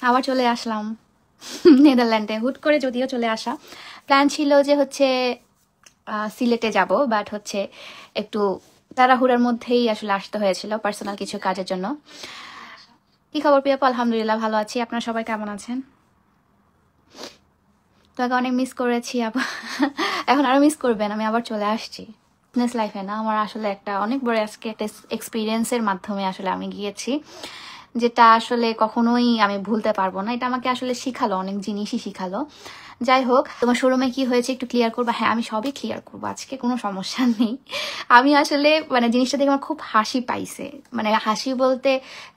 আবার চলে আসলাম নেদারল্যান্ডে, হুট করে যদিও চলে আসা। প্ল্যান ছিল যে হচ্ছে সিলেটে যাব, বাট হচ্ছে একটু তাড়াহুড়ার মধ্যেই আসলে আসতে হয়েছিল পার্সোনাল কিছু কাজের জন্য। কি খবর প্রিয়া? আলহামদুলিল্লাহ ভালো আছি, আপনারা সবাই কেমন আছেন? তোমাকে অনেক মিস করেছি এখন আরো মিস করবেন, আমি আবার চলে আসছি। বিজনেস লাইফে না, আমার আসলে একটা অনেক বড় আজকে একটা এক্সপিরিয়েন্সের মাধ্যমে আসলে আমি গিয়েছি, যেটা আসলে কখনোই আমি ভুলতে পারবো না। এটা আমাকে আসলে শিখালো, অনেক জিনিসই শিখালো। যাই হোক, তোমার শোরুমে কি হয়েছে একটু ক্লিয়ার করবা? হ্যাঁ, আমি সবই ক্লিয়ার করবো আজকে, কোনো সমস্যা নেই। আমি আসলে মানে জিনিসটা দেখে আমার খুব হাসি পাইছে, মানে হাসি বলতে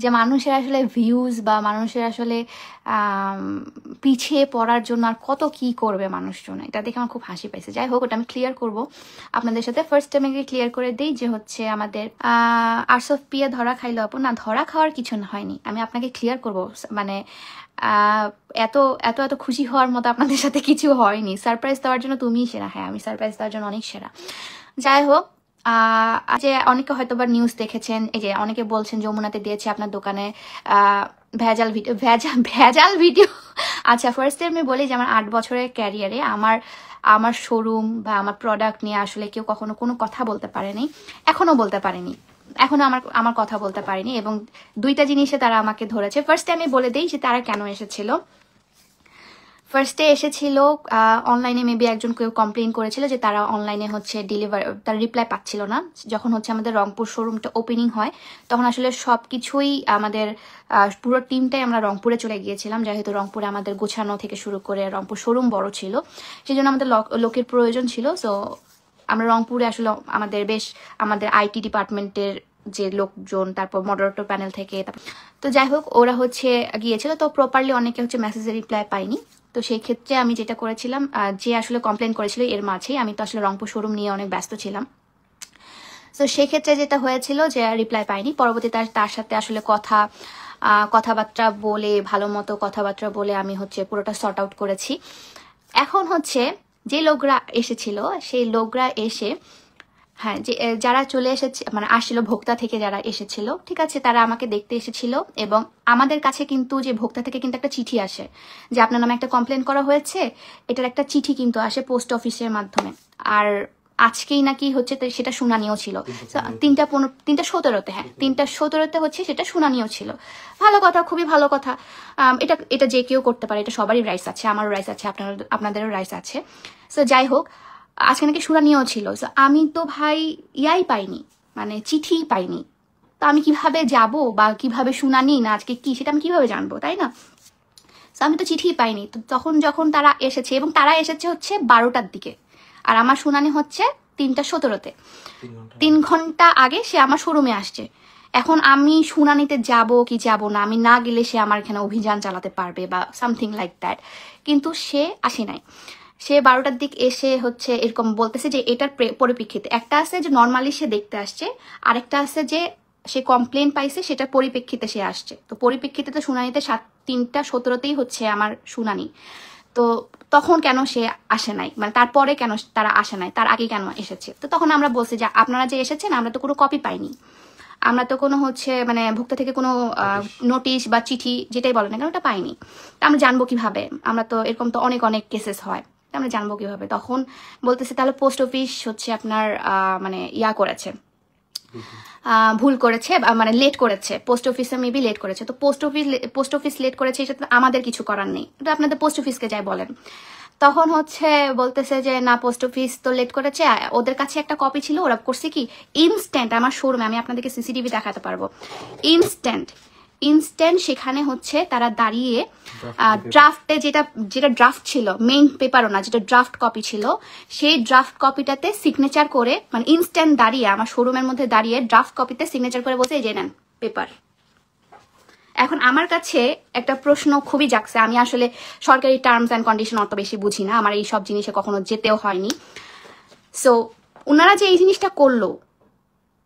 যে মানুষের আসলে ভিউজ বা মানুষের আসলে পিছিয়ে পড়ার জন্য আর কত কি করবে মানুষজন, এটা দেখে আমার খুব হাসি পাইছে। যাই হোক, ওটা আমি ক্লিয়ার করবো আপনাদের সাথে। ফার্স্ট টাইম আগে ক্লিয়ার করে দিই যে হচ্ছে আমাদের আর্টস অফ পিয়া ধরা খাইলো আপু, না ধরা খাওয়ার কিছু হয়নি, আমি আপনাকে ক্লিয়ার করবো। মানে এত এত এত খুশি হওয়ার মতো আপনাদের সাথে কিছু হয়নি। সারপ্রাইজ দেওয়ার জন্য তুমিই সেরা। হ্যাঁ, আমি সারপ্রাইজ দেওয়ার জন্য অনেক সেরা। যাই হোক, যে অনেকে হয়তো বা নিউজ দেখেছেন, এই যে অনেকে বলছেন যমুনাতে দিয়েছে আপনার দোকানে ভেজাল ভিডিও, ভেজাল ভিডিও। আচ্ছা, ফার্স্টে আমি বলি যে আমার 8 বছরের ক্যারিয়ারে আমার শোরুম বা আমার প্রোডাক্ট নিয়ে আসলে কেউ কখনো কোনো কথা বলতে পারেনি, এখনো বলতে পারেনি, এখনো আমার কথা বলতে পারিনি। এবং দুইটা জিনিসে তারা আমাকে ধরেছে। ফার্স্টে আমি বলে দিই যে তারা কেন এসেছিল। ফার্স্টে এসেছিল অনলাইনে মেবি একজন কেউ কমপ্লেন করেছিল যে তারা অনলাইনে হচ্ছে তার রিপ্লাই পাচ্ছিল না। যখন হচ্ছে আমাদের রংপুর শোরুমটা ওপেনিং হয় তখন আসলে সব কিছুই আমাদের পুরো টিমটাই আমরা রংপুরে চলে গিয়েছিলাম, যেহেতু রংপুরে আমাদের গোছানো থেকে শুরু করে রংপুর শোরুম বড় ছিল, সেই জন্য আমাদের লোকের প্রয়োজন ছিল। সো আমরা রংপুরে আসলে আমাদের আইটি ডিপার্টমেন্টের যে লোকজন, তারপর মডারেটর প্যানেল থেকে, তো যাই হোক ওরা হচ্ছে গিয়েছিল। তো প্রপারলি অনেকে হচ্ছে মেসেজের রিপ্লাই পাইনি। তো সেই ক্ষেত্রে আমি যেটা করেছিলাম, যে আসলে কমপ্লেন করেছিল এর মাঝেই আমি তো আসলে রংপুর শোরুম নিয়ে অনেক ব্যস্ত ছিলাম। তো সেক্ষেত্রে যেটা হয়েছিল যে রিপ্লাই পাইনি। পরবর্তীতে তার সাথে আসলে কথাবার্তা বলে, ভালো মতো কথাবার্তা বলে আমি হচ্ছে পুরোটা সর্ট আউট করেছি। এখন হচ্ছে যে লোকরা এসেছিল সেই লোকরা এসে, হ্যাঁ, যে যারা চলে এসেছে মানে আসছিল ভোক্তা থেকে যারা এসেছিল, ঠিক আছে, তারা আমাকে দেখতে এসেছিল। এবং আমাদের কাছে কিন্তু যে ভোক্তা থেকে কিন্তু একটা চিঠি আসে যে আপনার নামে একটা কমপ্লেন করা হয়েছে, এটার একটা চিঠি কিন্তু আসে পোস্ট অফিসের মাধ্যমে। আর আজকেই নাকি হচ্ছে সেটা শুনানিও ছিল 3:17, হ্যাঁ 3:17 হচ্ছে সেটা শুনানিও ছিল। ভালো কথা, খুবই ভালো কথা। এটা যে কেউ করতে পারে, এটা সবারই রাইটস আছে, আমারও রাইটস আছে, আপনাদেরও রাইটস আছে। সো যাই হোক, আজকে নাকি শুনানিও ছিল। সো আমি তো ভাই ইয়াই পাইনি, মানে চিঠি পাইনি। তো আমি কিভাবে যাব বা কিভাবে শুনানি না আজকে কি, সেটা আমি কিভাবে জানবো, তাই না? সো আমি তো চিঠিই পাইনি। তো যখন তারা এসেছে, এবং তারা এসেছে হচ্ছে 12টার দিকে, আর আমার শুনানি হচ্ছে 3:17, 3 ঘন্টা আগে সে আমার শোরুমে আসছে। এখন আমি শুনানিতে যাব কি যাব না, আমি না গেলে সে আমার এখানে অভিযান চালাতে পারবে বা সামথিং লাইক দ্যাট, কিন্তু সে আসে নাই। সে 12টার দিক এসে হচ্ছে এরকম বলতেছে যে এটার পরিপ্রেক্ষিতে, একটা আছে যে নর্মালি সে দেখতে আসছে, আরেকটা আছে যে সে কমপ্লেন পাইছে সেটার পরিপ্রেক্ষিতে সে আসছে। তো পরিপ্রেক্ষিতে তো শুনানিতে 3:17 হচ্ছে আমার শুনানি। তো তখন কেন সে আসে নাই, মানে তারপরে কেন তারা আসে নাই, তার আগে কেন এসেছে? তো তখন আমরা বলছি যে আপনারা যে এসেছেন আমরা তো কোনো কপি পাইনি, আমরা তো কোনো হচ্ছে মানে ভোক্তা থেকে কোনো নোটিশ বা চিঠি যেটাই বলেন না কেন ওটা পাইনি। আমরা জানবো কিভাবে? আমরা তো এরকম তো অনেক অনেক কেসেস হয়, আমরা জানবো কিভাবে? তখন বলতেছে তাহলে পোস্ট অফিস হচ্ছে আপনার মানে করেছে, ভুল করেছে, মানে লেট করেছে, পোস্ট অফিসে মেবি লেট করেছে। তো পোস্ট অফিস লেট করেছে, এটা আমাদের কিছু করার নেই, এটা আপনাদের পোস্ট অফিসকে যাই বলেন। তখন হচ্ছে বলতেছে যে না, পোস্ট অফিস তো লেট করেছে, ওদের কাছে একটা কপি ছিল, ওরা করছে কি ইনস্ট্যান্ট আমার শোরুমে, আমি আপনাদেরকে সিসিটিভি দেখাতে পারবো, ইনস্ট্যান্ট সেখানে হচ্ছে তারা দাঁড়িয়ে ড্রাফটে যেটা ড্রাফট ছিল, মেইন পেপারও না, যেটা ড্রাফট কপি ছিল, সেই ড্রাফট কপিটাতে সিগনেচার করে, মানে ইনস্ট্যান্ট দাঁড়িয়ে আমার শোরুমের মধ্যে দাঁড়িয়ে ড্রাফট কপিতে সিগনেচার করে বলছে এই যে নেন পেপার। এখন আমার কাছে একটা প্রশ্ন খুবই জাগছে, আমি আসলে সরকারি টার্মস অ্যান্ড কন্ডিশন অত বেশি বুঝি না, আমার এই সব জিনিসে কখনো যেতেও হয়নি। সো ওনারা যে এই জিনিসটা করলো,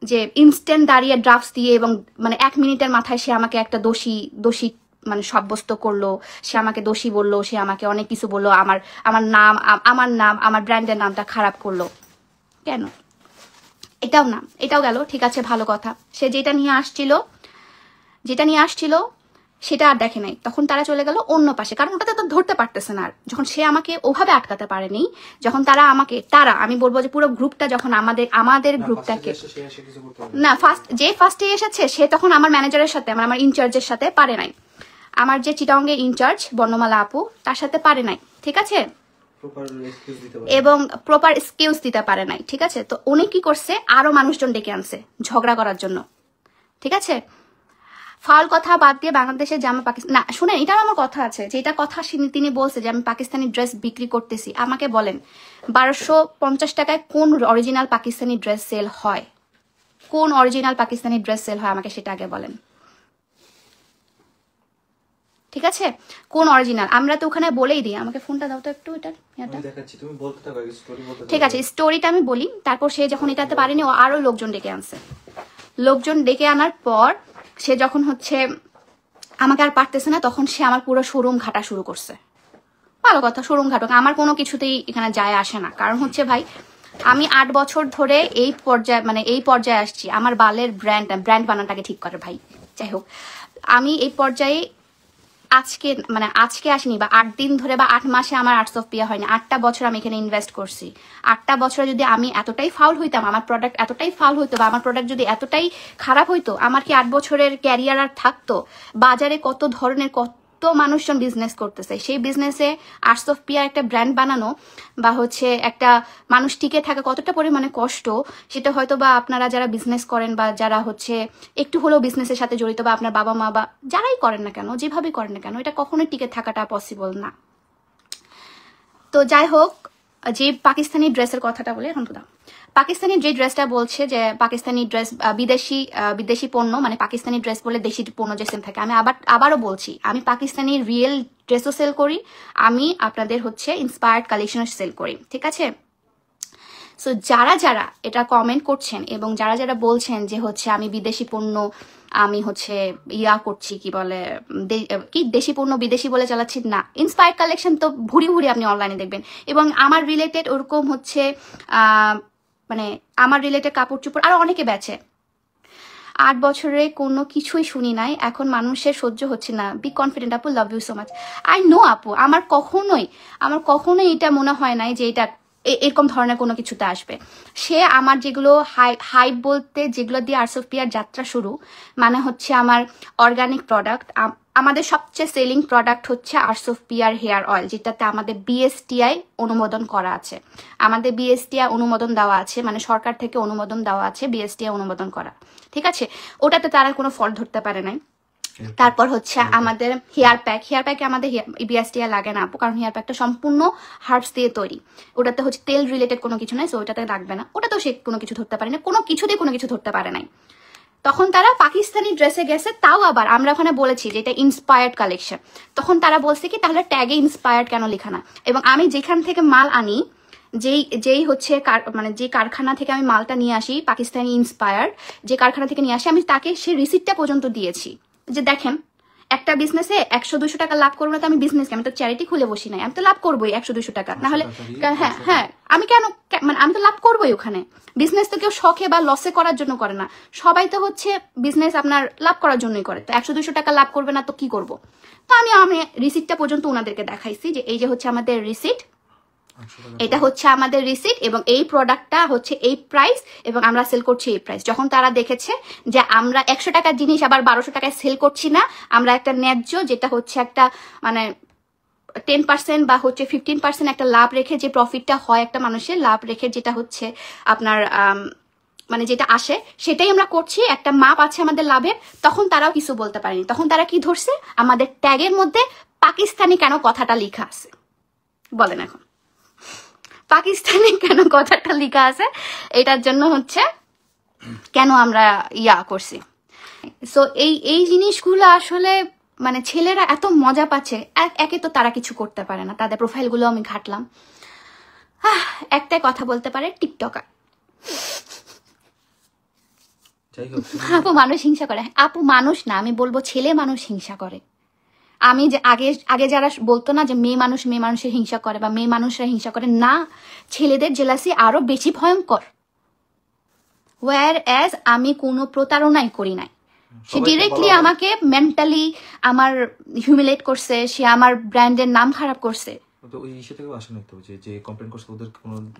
যে ইনস্ট্যান্ট দাঁড়িয়ে ড্রাফটস দিয়ে, এবং মানে 1 মিনিটের মাথায় সে আমাকে একটা দোষী মানে সাব্যস্ত করলো, সে আমাকে দোষী বললো, সে আমাকে অনেক কিছু বললো, আমার নাম আমার ব্র্যান্ডের নামটা খারাপ করলো কেন? এটাও গেল, ঠিক আছে, ভালো কথা। সে যেটা নিয়ে আসছিল সেটা আর দেখে নাই, তখন তারা চলে গেল অন্য পাশে, কারণ ওটাতে তো ধরতে পারতেছে না আর। যখন সে আমাকে ওভাবে আটকাতে পারেনি, যখন তারা আমি বলবো যে পুরো গ্রুপটা যখন আমাদের গ্রুপটাকে না ফার্স্টে এসেছে, সে তখন আমার ম্যানেজারের সাথে আমার ইনচার্জের সাথে পারে নাই, আমার যে চিটাঙ্গের ইনচার্জ বর্ণমালা আপু তার সাথে পারে নাই, ঠিক আছে, এবং প্রপার এক্সকিউজ দিতে পারে নাই, ঠিক আছে। তো উনি কি করছে, আরো মানুষজন ডেকে আনছে ঝগড়া করার জন্য, ঠিক আছে। ফাউল কথা বাদ দিয়ে বাংলাদেশে জামা পাকিস্তান না, শুনেন, এটাও আমার কথা আছে, যেটা কথা তিনি বলছে যে আমি পাকিস্তানি ড্রেস বিক্রি করতেছি। আমাকে বলেন 1250 টাকায় কোন অরিজিনাল পাকিস্তানি ড্রেস সেল হয়? কোন অরিজিনাল পাকিস্তানি ড্রেস সেল হয় আমাকে সেটা আগে বলেন, ঠিক আছে, কোন অরিজিনাল? আমরা তো ওখানে বলেই দিই। আমাকে ফোনটা দাও তো একটু, এটা ঠিক আছে, স্টোরিটা আমি বলি। তারপর সে যখন এটাতে পারেনি, ও আরো লোকজন ডেকে আনছে। লোকজন ডেকে আনার পর সে যখন হচ্ছে আমাকে আর পারতেছে না, তখন সে আমার পুরো শোরুম ঘাটা শুরু করছে। ভালো কথা, শোরুম ঘাটক, আমার কোনো কিছুতেই এখানে যায় আসে না। কারণ হচ্ছে ভাই, আমি 8 বছর ধরে এই পর্যায়ে আসছি। আমার বালের ব্র্যান্ড বানানটাকে ঠিক করে ভাই, যাই হোক, আমি এই পর্যায়ে আজকে আসিনি, বা 8 দিন ধরে বা 8 মাসে আমার আর্টস অফ পিয়া হয়নি। 8টা বছর আমি এখানে ইনভেস্ট করছি। 8টা বছরে যদি আমি এতটাই ফাউল হইতাম, আমার প্রোডাক্ট এতটাই ফাউল হইতো, বা আমার প্রোডাক্ট যদি এতটাই খারাপ হইতো, আমার কি 8 বছরের ক্যারিয়ার আর থাকতো? বাজারে কত ধরনের কত মানুষজন বিজনেস করতেছে, সেই বিজনেসে আর্টস অফ পিয়ার একটা ব্র্যান্ড বানানো বা হচ্ছে একটা মানুষ টিকে থাকা কতটা পরিমাণে কষ্ট, সেটা হয়তো বা আপনারা যারা বিজনেস করেন বা যারা হচ্ছে একটু হলেও বিজনেসের সাথে জড়িত, বা আপনার বাবা মা বা যারাই করেন না কেন, যেভাবেই করেন না কেন, এটা কখনোই টিকে থাকাটা পসিবল না। তো যাই হোক, যে পাকিস্তানি ড্রেসের কথাটা বলে এখন তো দাও, পাকিস্তানি যে ড্রেসটা বলছে যে পাকিস্তানি ড্রেস বিদেশি পণ্য, মানে পাকিস্তানি ড্রেস বলে দেশি পণ্য যে সেল থাকে। আমি আবারও বলছি, আমি পাকিস্তানি রিয়েল ড্রেসও সেল করি, আমি আপনাদের হচ্ছে ইন্সপায়ার্ড কালেকশনও সেল করি, ঠিক আছে। সো যারা এটা কমেন্ট করছেন এবং যারা বলছেন যে হচ্ছে আমি বিদেশি পণ্য আমি হচ্ছে করছি, কি বলে, কি দেশি পণ্য বিদেশি বলে চালাচ্ছি, না, ইন্সপায়ার্ড কালেকশন তো ভুরি আপনি অনলাইনে দেখবেন। এবং আমার রিলেটেড ওরকম হচ্ছে মানে আমার রিলেটেড কাপড় চোপড় আরো অনেকে বেচে। 8 বছরে কোনো কিছুই শুনি নাই, এখন মানুষের সহ্য হচ্ছে না। বি কনফিডেন্ট আপু, love you so much. I know আপু, আমার কখনোই এটা মনে হয় নাই যে এটা এরকম ধরনের কোনো কিছুতে আসবে। সে আমার যেগুলো হাইপ বলতে যেগুলো দিয়ে আর্টস অফ পিয়ার যাত্রা শুরু, মানে হচ্ছে আমার অর্গানিক প্রোডাক্ট, আমাদের সবচেয়ে সেলিং প্রোডাক্ট হচ্ছে arts of pear hair oil, যেটাতে আমাদের বিএসটিআই অনুমোদন করা আছে। আমাদের বিএসটিআই অনুমোদন দেওয়া আছে, মানে সরকার থেকে অনুমোদন দেওয়া আছে, বিএসটিআই অনুমোদন করা, ঠিক আছে। ওটাতে তারা কোনো ফল্ট ধরতে পারে নাই। তারপর হচ্ছে আমাদের হেয়ার প্যাকে আমাদের বিএসটিআই লাগে না আপু, কারণ হেয়ার প্যাকটা সম্পূর্ণ হার্বস দিয়ে তৈরি, ওটাতে হচ্ছে তেল রিলেটেড কোনো কিছু নাই, সো ওটাতে লাগবে না। ওটা তো সে কোনো কিছু ধরতে পারে না, কোনো কিছু ধরতে পারে নাই। তখন তারা পাকিস্তানি ড্রেসে গেছে, তাও আবার আমরা ওখানে বলেছি যে এটা ইন্সপায়ার্ড কালেকশন। তখন তারা বলছে কি তাহলে ট্যাগে ইন্সপায়ার্ড কেন লেখা না? এবং আমি যেখান থেকে মাল আনি, যেই হচ্ছে মানে যে কারখানা থেকে আমি মালটা নিয়ে আসি, পাকিস্তানি ইন্সপায়ার্ড যে কারখানা থেকে নিয়ে আসি, আমি তাকে সে রিসিপ্টটা পর্যন্ত দিয়েছি যে দেখেন, একটা বিজনেসে 100-200 টাকা লাভ করবো না তো আমি বিজনেস, আমি তো চ্যারিটি খুলে বসি নাই, আমি তো লাভ করবোই 100-200 টাকা, না হলে হ্যাঁ আমি কেন, মানে আমি তো লাভ করবোই ওখানে। বিজনেস তো কেউ শখে বা লসে করার জন্য করে না, সবাই তো হচ্ছে বিজনেস আপনার লাভ করার জন্যই করে। তো 100-200 টাকা লাভ করবে না তো কি করব? তো আমি রিসিপ্টটা পর্যন্ত ওনাদেরকে দেখাইছি যে এই যে হচ্ছে আমাদের রিসিপ্ট, এটা হচ্ছে আমাদের রিসিপ্ট, এবং এই প্রোডাক্টটা হচ্ছে এই প্রাইস, এবং আমরা সেল করছি এই প্রাইস। যখন তারা দেখেছে যে আমরা 100 টাকার জিনিস আবার 1200 টাকায় সেল করছি না, আমরা একটা ন্যায্য, যেটা হচ্ছে একটা মানে 10% বা হচ্ছে 15% একটা লাভ রেখে, যে প্রফিটটা হয় একটা মানুষের লাভ রেখে, যেটা হচ্ছে আপনার মানে যেটা আসে সেটাই আমরা করছি, একটা মাপ আছে আমাদের লাভের, তখন তারাও কিছু বলতে পারেনি। তখন তারা কি ধরছে, আমাদের ট্যাগের মধ্যে পাকিস্তানি কেন কথাটা লেখা আছে, বলেন এখন পাকিস্তানি কেন কথাটা লেখা আছে, এটার জন্য হচ্ছে কেন আমরা করছি। সো এই জিনিসগুলো আসলে মানে ছেলেরা এত মজা পাচ্ছে, একে তো তারা কিছু করতে পারে না, তাদের প্রোফাইলগুলো আমি ঘাটলাম, একটাই কথা বলতে পারে, টিকটকার। আপু মানুষ হিংসা করে, আপু মানুষ না, আমি বলবো ছেলে মানুষ হিংসা করে। আমি যে আগে যারা বলতো না যে মেয়ে মানুষের হিংসা করে বা মেয়ে মানুষরা হিংসা করে, না, ছেলেদের জেলাসি আরো বেশি ভয়ঙ্কর। ওয়্যার অ্যাজ আমি কোনো প্রতারণাই করি নাই, সে ডিরেক্টলি আমাকে মেন্টালি আমার হিউমিলেট করছে, সে আমার ব্র্যান্ডের নাম খারাপ করছে।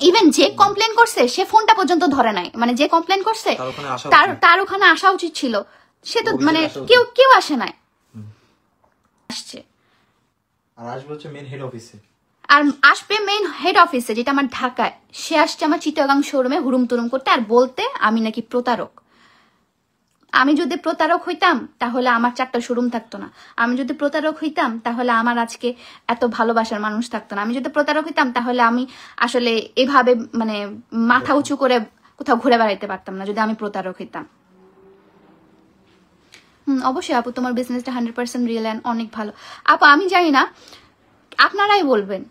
ইভেন যে কমপ্লেন করছে সে ফোনটা পর্যন্ত ধরে নাই, মানে যে কমপ্লেন করছে তার ওখানে আসা উচিত ছিল, সে তো মানে কেউ আসে নাই। আসছে আর আসবে মেইন হেড অফিসে, যেটা আমার ঢাকায়। সে আসছে আমার চিটাগাং শোরুমে হুড়ুম তুরুম করতে আর বলতে আমি নাকি প্রতারক। আমি যদি প্রতারক হইতাম তাহলে আমার 4টা শোরুম থাকতো না। আমি যদি প্রতারক হইতাম তাহলে আমার আজকে এত ভালোবাসার মানুষ থাকতো না। আমি যদি প্রতারক হইতাম তাহলে আমি আসলে এভাবে মানে মাথা উঁচু করে কোথাও ঘুরে বেড়াইতে পারতাম না, যদি আমি প্রতারক হইতাম। অবশ্যই আপু, তোমার বিজনেসটা 100% রিয়েল অ্যান্ড অনেক ভালো। আপু আমি জানি না, আপনারাই বলবেন।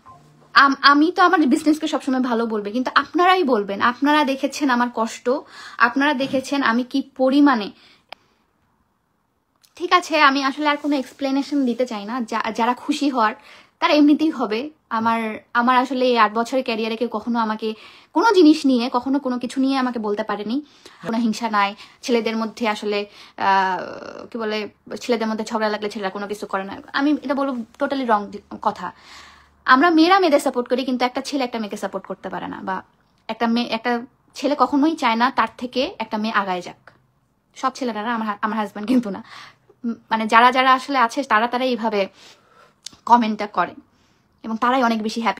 আমি তো আমার বিজনেসকে সবসময় ভালো বলবে, কিন্তু আপনারাই বলবেন। আপনারা দেখেছেন আমার কষ্ট, আপনারা দেখেছেন আমি কি পরিমাণে। ঠিক আছে, আমি আসলে আর কোনো এক্সপ্লেনেশন দিতে চাই না। যারা খুশি হওয়ার তারা এমনিতেই হবে। আমার আসলে এই 8 বছরের ক্যারিয়ারে কেউ কখনো আমাকে কোনো জিনিস নিয়ে, কখনো কোনো কিছু নিয়ে আমাকে বলতে পারেনি। কোনো হিংসা নাই। ছেলেদের মধ্যে আসলে কি বলে, ছেলেদের মধ্যে ঝগড়া লাগলে ছেলেরা কোনো কিছু করে না। আমি এটা বলবো টোটালি রং কথা। আমরা মেয়েরা মেয়েদের সাপোর্ট করি, কিন্তু একটা ছেলে একটা মেয়েকে সাপোর্ট করতে পারে না। বা একটা ছেলে কখনোই চায় না তার থেকে একটা মেয়ে আগায় যাক। সব ছেলেরা, আমার হাজব্যান্ড কিন্তু না। মানে যারা আসলে আছে তারা এইভাবে কমেন্টটা করে এবং তারাই অনেক বেশি হ্যাপি।